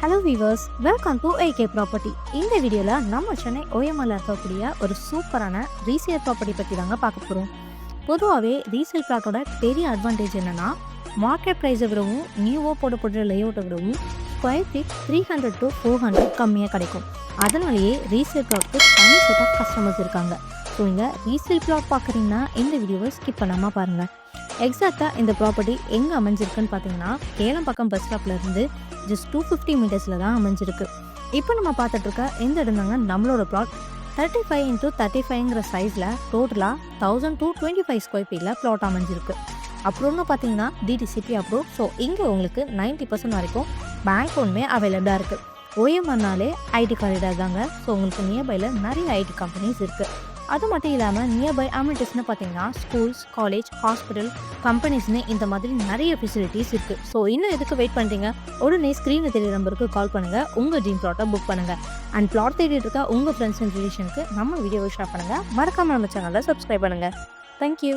Hello viewers, welcome to AK property. இந்த வீடியோவில் நம்ம சென்னை ஓஎம்ஆரில் இருக்கக்கூடிய ஒரு சூப்பரான ரீசேல் ப்ராப்பர்ட்டி பற்றி தாங்க பார்க்க போகிறோம். பொதுவாகவே ரீசேல் ப்ளாட்டோட பெரிய அட்வான்டேஜ் என்னென்னா, மார்க்கெட் ப்ரைஸை விடவும் நியூவாக போடப்படுற லேஅவுட்டை விடவும் ஸ்கொயர் ஃபீட் 300 to 400 கம்மியாக கிடைக்கும். அதனாலேயே ரீசேல் ப்ளாட்க்கு தனி செட் ஆஃப் கஸ்டமர்ஸ் இருக்காங்க. ஸோ நீங்கள் ரீசேல் ப்ளாட் பார்க்குறீங்கன்னா இந்த வீடியோவை ஸ்கிப் பண்ணாமல் பாருங்கள். எக்ஸாக்டாக இந்த ப்ராப்பர்ட்டி எங்கே அமைஞ்சிருக்குன்னு பார்த்தீங்கன்னா, கேளம்பாக்கம் பஸ் ஸ்டாப்லேருந்து ஜஸ்ட் 250 மீட்டர்ஸில் தான் அமைஞ்சிருக்கு. இப்போ நம்ம பார்த்துட்ருக்க இந்த இடம் தாங்க நம்மளோட ப்ளாட். 35 into 35ங்கிற சைஸில் டோட்டலாக 1000 to 25 ஸ்கொயர் ஃபீட்டில் ப்ளாட் அமைஞ்சிருக்கு. அப்புறம்னு பார்த்தீங்கன்னா டிடிசிபி அப்ரூவ். ஸோ இங்கே உங்களுக்கு 90% வரைக்கும் பேங்க் லோனுமே அவைலபிளாக இருக்குது. ஓஎம்ஆர்னாலே ஐடி காரிடார் தாங்க. ஸோ உங்களுக்கு நியர்பையில் நிறைய ஐடி கம்பெனிஸ் இருக்குது. அது மட்டும் இல்லாமல் நியர்பை அம்யூனிட்டிஸ்னு பார்த்தீங்கன்னா ஸ்கூல்ஸ், காலேஜ், ஹாஸ்பிட்டல், கம்பெனிஸ்னு இந்த மாதிரி நிறைய ஃபெசிலிட்டிஸ் இருக்குது. ஸோ இன்னும் எதுக்கு வெயிட் பண்ணுறீங்க? உடனே ஸ்க்ரீனில் தெரிய நம்பருக்கு கால் பண்ணுங்கள், உங்கள் ட்ரீம் ப்ளாட்டை புக் பண்ணுங்கள். அண்ட் ப்ளாட் தேடிட்டு இருக்க உங்கள் ஃப்ரெண்ட்ஸ் அண்ட் ரிலேஷனுக்கு நம்ம வீடியோவை ஷேர் பண்ணுங்கள். மறக்காமல் நம்ம சேனலை சப்ஸ்கிரைப் பண்ணுங்கள். தேங்க்யூ.